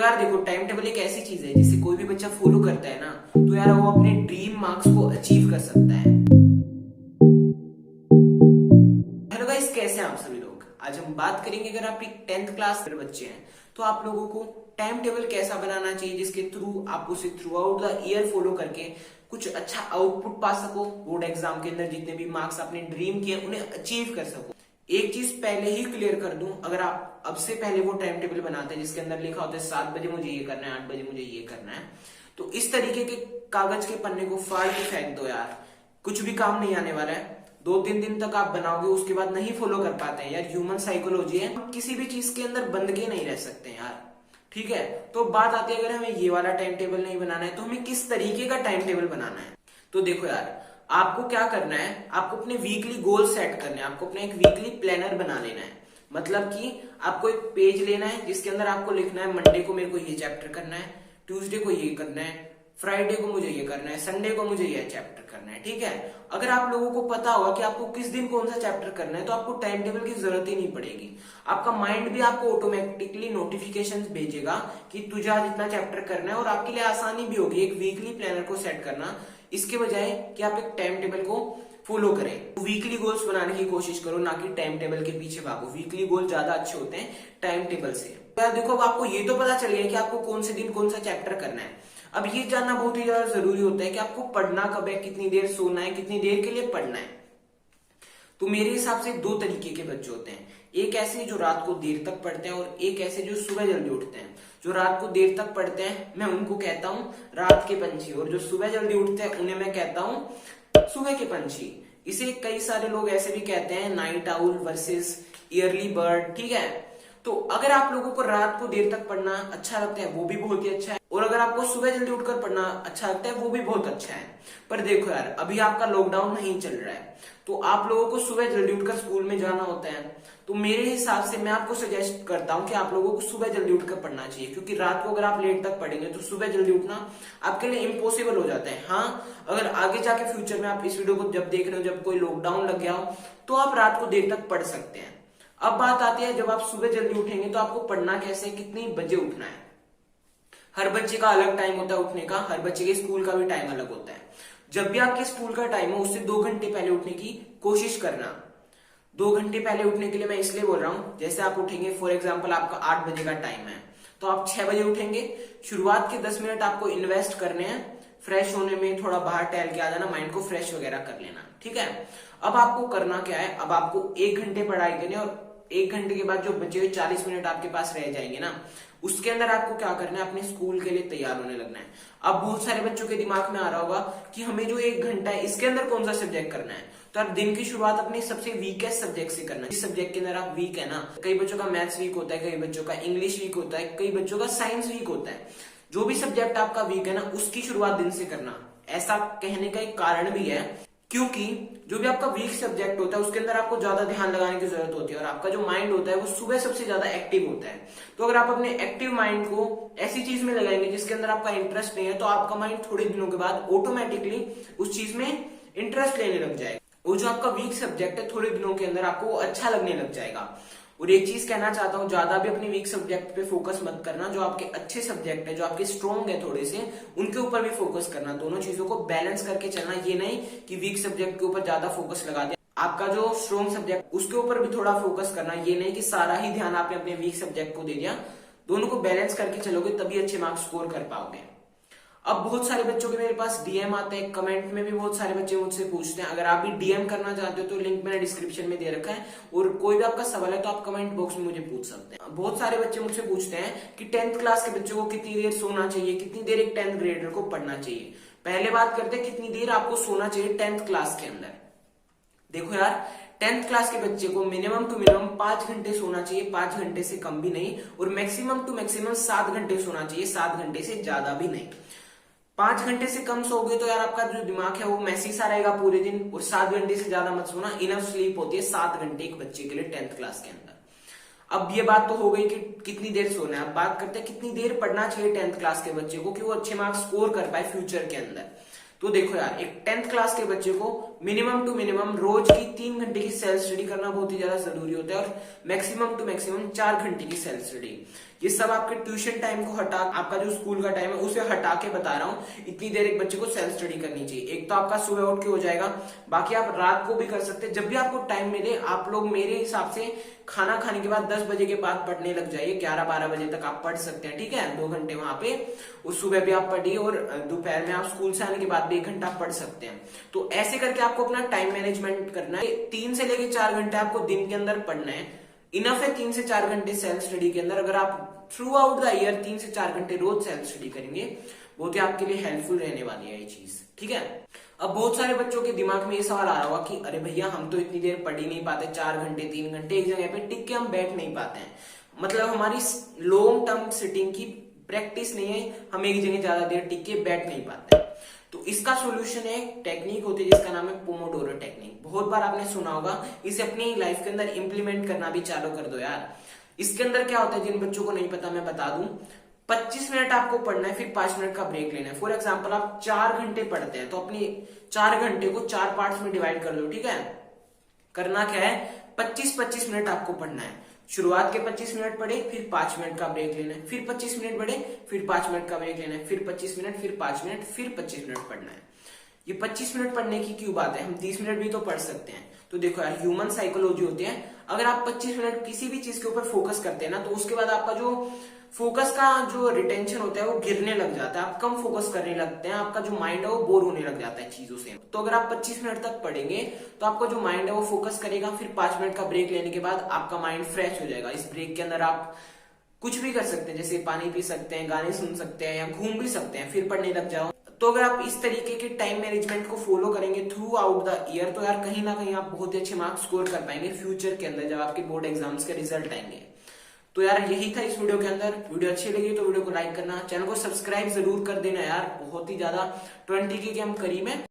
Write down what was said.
यार देखो, time table एक ऐसी चीज है जिसे कोई भी बच्चा फॉलो करता है ना, तो यार वो अपने ड्रीम मार्क्स को अचीव कर सकता है। हेलो गाइस, कैसे हैं आप सभी लोग। आज हम बात करेंगे, अगर आप एक 10th क्लास के बच्चे हैं तो आप लोगों को टाइम टेबल कैसा बनाना चाहिए जिसके थ्रू आप उसे through out the year follow करके कुछ अच्छा आउटपुट पा सको, बोर्ड एग्जाम के अंदर जितने भी मार्क्स आपने ड्रीम किए उन्हें अचीव कर सको। एक चीज पहले ही क्लियर कर दूं, अगर आप अब से पहले वो टाइम टेबल बनाते हैं जिसके अंदर लिखा होता है 7 बजे मुझे ये करना है, 8 बजे मुझे ये करना है, तो इस तरीके के कागज के पन्ने को फाड़ के फेंक दो यार, कुछ भी काम नहीं आने वाला है। 2-3 दिन तक आप बनाओगे, उसके बाद नहीं फॉलो कर पाते हैं यार, ह्यूमन साइकोलॉजी है, हम किसी भी चीज के अंदर बंद के नहीं रह सकते यार। ठीक है, तो बात आती है अगर हमें ये वाला टाइम टेबल नहीं बनाना है तो हमें किस तरीके का टाइम टेबल बनाना है। तो देखो यार, आपको क्या करना है, आपको अपने वीकली गोल सेट करने हैं, आपको अपना एक वीकली प्लानर बना लेना है। मतलब कि आपको एक पेज लेना है जिसके अंदर आपको लिखना है मंडे को मेरे को ये चैप्टर करना है, ट्यूसडे को ये करना है, फ्राइडे को मुझे ये करना है, संडे को मुझे ये चैप्टर करना है। ठीक है, अगर आप लोगों को पता होगा कि आपको किस दिन कौन सा चैप्टर करना है तो आपको टाइम टेबल की जरूरत ही नहीं पड़ेगी। आपका माइंड भी आपको ऑटोमेटिकली नोटिफिकेशंस भेजेगा कि तुझे आज इतना चैप्टर करना है, और आपके लिए आसानी भी होगी एक वीकली प्लानर को सेट करना, इसके बजाय कि आप एक टाइम टेबल को फॉलो करें। वीकली गोल्स बनाने की कोशिश करो, ना कि टाइम टेबल के पीछे भागो। वीकली गोल ज्यादा अच्छे होते हैं टाइम टेबल से। यार देखो, अब आपको ये तो पता चल गया कि आपको कौन से दिन कौन सा चैप्टर करना है। अब ये जानना बहुत ही ज्यादा जरूरी होता है कि आपको पढ़ना कब है, कितनी देर सोना है, कितनी देर के लिए पढ़ना है। तो मेरे हिसाब से 2 तरीके के बच्चे होते हैं, एक ऐसे जो रात को देर तक पढ़ते हैं और एक ऐसे जो सुबह जल्दी उठते हैं। जो रात को देर तक पढ़ते हैं मैं उनको कहता हूँ रात के पंछी, और जो सुबह जल्दी उठते हैं उन्हें मैं कहता हूँ सुबह के पंछी। इसे कई सारे लोग ऐसे भी कहते हैं night owl versus yearly bird. ठीक है, तो अगर आप लोगों को रात को देर तक पढ़ना अच्छा लगता है वो भी बहुत ही अच्छा है, और अगर आपको सुबह जल्दी उठकर पढ़ना अच्छा लगता है वो भी बहुत अच्छा है। पर देखो यार, अभी आपका लॉकडाउन नहीं चल रहा है तो आप लोगों को सुबह जल्दी उठकर स्कूल में जाना होता है, तो मेरे हिसाब से मैं आपको सजेस्ट करता हूं कि आप लोगों को सुबह जल्दी उठकर पढ़ना चाहिए, क्योंकि रात को अगर आप लेट तक पढ़ेंगे तो सुबह जल्दी उठना आपके लिए इम्पॉसिबल हो जाता है। हाँ, अगर आगे जाके फ्यूचर में आप इस वीडियो को जब देख रहे हो, जब कोई लॉकडाउन लग गया हो, तो आप रात को देर तक पढ़ सकते हैं। अब बात आती है, जब आप सुबह जल्दी उठेंगे तो आपको पढ़ना कैसे, कितनी बजे उठना है। हर बच्चे का अलग टाइम होता है उठने का, हर बच्चे के स्कूल का भी टाइम अलग होता है। जब भी आपके स्कूल का टाइम हो उससे 2 घंटे पहले उठने की कोशिश करना। 2 घंटे पहले उठने के लिए मैं इसलिए बोल रहा हूं, जैसे आप उठेंगे, फॉर एग्जाम्पल आपका 8 बजे का टाइम है तो आप 6 बजे उठेंगे। शुरुआत के 10 मिनट आपको इन्वेस्ट करने हैं फ्रेश होने में, थोड़ा बाहर टहल के आ जाना, माइंड को फ्रेश वगैरह कर लेना। ठीक है, अब आपको करना क्या है, अब आपको 1 घंटे पढ़ाई करनी है, और 1 घंटे के बाद जो बचे हुए 40 मिनट आपके पास रह जाएंगे ना, उसके अंदर आपको क्या करना है, अपने स्कूल के लिए तैयार होने लगना है। अब बहुत सारे बच्चों के दिमाग में आ रहा होगा कि हमें जो 1 घंटा है इसके अंदर कौन सा सब्जेक्ट करना है, तो आप दिन की शुरुआत अपने सबसे वीकेस्ट सब्जेक्ट से करना है। जिस सब्जेक्ट के अंदर आप वीक है ना, कई बच्चों का मैथ्स वीक होता है, कई बच्चों का इंग्लिश वीक होता है, कई बच्चों का साइंस वीक होता है। जो भी सब्जेक्ट आपका वीक है ना, उसकी शुरुआत दिन से करना। ऐसा कहने का एक कारण भी है, क्योंकि जो भी आपका वीक सब्जेक्ट होता है उसके अंदर आपको ज्यादा ध्यान लगाने की जरूरत होती है, और आपका जो माइंड होता है वो सुबह सबसे ज्यादा एक्टिव होता है। तो अगर आप अपने एक्टिव माइंड को ऐसी चीज में लगाएंगे जिसके अंदर आपका इंटरेस्ट नहीं है, तो आपका माइंड थोड़े दिनों के बाद ऑटोमेटिकली उस चीज में इंटरेस्ट लेने लग जाएगा। वो जो आपका वीक सब्जेक्ट है थोड़े दिनों के अंदर आपको वो अच्छा लगने लग जाएगा। और एक चीज कहना चाहता हूं, ज्यादा भी अपनी वीक सब्जेक्ट पे फोकस मत करना। जो आपके अच्छे सब्जेक्ट है, जो आपके स्ट्रॉन्ग है थोड़े से, उनके ऊपर भी फोकस करना। दोनों चीजों को बैलेंस करके चलना, ये नहीं कि वीक सब्जेक्ट के ऊपर ज्यादा फोकस लगा दिया। आपका जो स्ट्रॉन्ग सब्जेक्ट उसके ऊपर भी थोड़ा फोकस करना, ये नहीं कि सारा ही ध्यान आपने अपने वीक सब्जेक्ट को दे दिया। दोनों को बैलेंस करके चलोगे तभी अच्छे मार्क्स स्कोर कर पाओगे। अब बहुत सारे बच्चों के मेरे पास डीएम आते हैं, कमेंट में भी बहुत सारे बच्चे मुझसे पूछते हैं। अगर आप भी डीएम करना चाहते हो तो लिंक मैंने डिस्क्रिप्शन में दे रखा है, और कोई भी आपका सवाल है तो आप कमेंट बॉक्स में मुझे पूछ सकते हैं। बहुत सारे बच्चे मुझसे पूछते हैं कि 10th क्लास के बच्चों को कितनी देर सोना चाहिए, कितनी देर एक 10th ग्रेडर को पढ़ना चाहिए। पहले बात करते हैं कितनी देर आपको सोना चाहिए 10th क्लास के अंदर। देखो यार, 10th क्लास के बच्चे को मिनिमम टू मिनिमम 5 घंटे सोना चाहिए, 5 घंटे से कम भी नहीं, और मैक्सिमम टू मैक्सिमम 7 घंटे सोना चाहिए, 7 घंटे से ज्यादा भी नहीं। 5 घंटे से कम सोओगे तो यार आपका जो दिमाग है वो मैसी सा रहेगा पूरे दिन, और 7 घंटे से ज्यादा मत सोना। इनफ स्लीप होती है 7 घंटे एक बच्चे के लिए 10th क्लास के अंदर। अब ये बात तो हो गई कि कितनी देर सोना है। अब बात करते हैं कितनी देर पढ़ना चाहिए 10th क्लास के बच्चे को कि वो अच्छे मार्क्स स्कोर कर पाए फ्यूचर के अंदर। तो देखो यार, एक 10th क्लास के बच्चे को मिनिमम टू मिनिमम रोज की 3 घंटे की सेल्फ स्टडी करना बहुत ही ज्यादा जरूरी होता है, और मैक्सिमम टू मैक्सिमम 4 घंटे की सेल्फ स्टडी। ये सब आपके ट्यूशन टाइम को हटा, आपका जो स्कूल का टाइम है उसे हटा के बता रहा हूँ। इतनी देर एक बच्चे को सेल्फ स्टडी करनी चाहिए। एक तो आपका सुबह उठ के हो जाएगा, बाकी आप रात को भी कर सकते हैं, जब भी आपको टाइम मिले। आप लोग मेरे हिसाब से खाना खाने के बाद 10 बजे के बाद पढ़ने लग जाइए, 11-12 बजे तक आप पढ़ सकते हैं, ठीक है। 2 घंटे वहां पे, उस सुबह भी आप पढ़िए, और दोपहर में आप स्कूल से आने के बाद भी 1 घंटा पढ़ सकते हैं। तो ऐसे करके आपको अपना टाइम मैनेजमेंट करना है। 3 से लेकर 4 घंटे आपको दिन के अंदर पढ़ना है, इनफ है। 3 से 4 घंटे सेल्फ स्टडी के अंदर, अगर आप थ्रू आउट द ईयर 3 से 4 घंटे रोज सेल्फ स्टडी करेंगे, बहुत ही आपके लिए हेल्पफुल रहने वाली है ये चीज, ठीक है। अब बहुत सारे बच्चों के दिमाग में ये सवाल आ रहा होगा कि अरे भैया, हम तो इतनी देर पढ़ ही नहीं पाते, 4 घंटे 3 घंटे एक जगह पे टिक के हम बैठ नहीं पाते हैं, मतलब हमारी लॉन्ग टर्म सिटिंग की प्रैक्टिस नहीं है, हम एक जगह ज्यादा देर टिक के बैठ नहीं पाते। तो इसका सोल्यूशन है, टेक्निक होती है जिसका नाम है पोमोडोरो टेक्निक। बहुत बार आपने सुना होगा, इसे अपनी लाइफ के अंदर इंप्लीमेंट करना भी चालू कर दो यार। इसके अंदर क्या होता है, जिन बच्चों को नहीं पता मैं बता दूं, 25 मिनट आपको पढ़ना है, फिर 5 मिनट का ब्रेक लेना है। फॉर एग्जाम्पल आप 4 घंटे पढ़ते हैं, तो अपनी 4 घंटे को 4 पार्ट्स में डिवाइड कर लो, ठीक है। करना क्या है, 25-25 मिनट आपको पढ़ना है। शुरुआत के 25 मिनट पढ़े, फिर 5 मिनट का ब्रेक लेना है, फिर 25 मिनट पढ़े, फिर 5 मिनट का ब्रेक लेना है, फिर 25 मिनट, फिर 5 मिनट, फिर 25 मिनट पढ़ना है। ये 25 मिनट पढ़ने की क्यों बात है, हम 30 मिनट भी तो पढ़ सकते हैं। तो देखो यार, ह्यूमन साइकोलॉजी होती है, अगर आप 25 मिनट किसी भी चीज के ऊपर फोकस करते हैं ना, तो उसके बाद आपका जो फोकस का जो रिटेंशन होता है वो गिरने लग जाता है, आप कम फोकस करने लगते हैं, आपका जो माइंड है वो बोर होने लग जाता है चीजों से। तो अगर आप 25 मिनट तक पढ़ेंगे, तो आपका जो माइंड है वो फोकस करेगा, फिर 5 मिनट का ब्रेक लेने के बाद आपका माइंड फ्रेश हो जाएगा। इस ब्रेक के अंदर आप कुछ भी कर सकते हैं, जैसे पानी पी सकते हैं, गाने सुन सकते हैं, या घूम भी सकते हैं, फिर पढ़ने लग जाओ। तो अगर आप इस तरीके के टाइम मैनेजमेंट को फॉलो करेंगे थ्रू आउट द ईयर, तो यार कहीं ना कहीं आप बहुत ही अच्छे मार्क्स स्कोर कर पाएंगे फ्यूचर के अंदर, जब आपके बोर्ड एग्जाम्स के रिजल्ट आएंगे। तो यार यही था इस वीडियो के अंदर। वीडियो अच्छी लगी तो वीडियो को लाइक करना, चैनल को सब्सक्राइब जरूर कर देना यार, बहुत ही ज्यादा 20 के हम करीब है।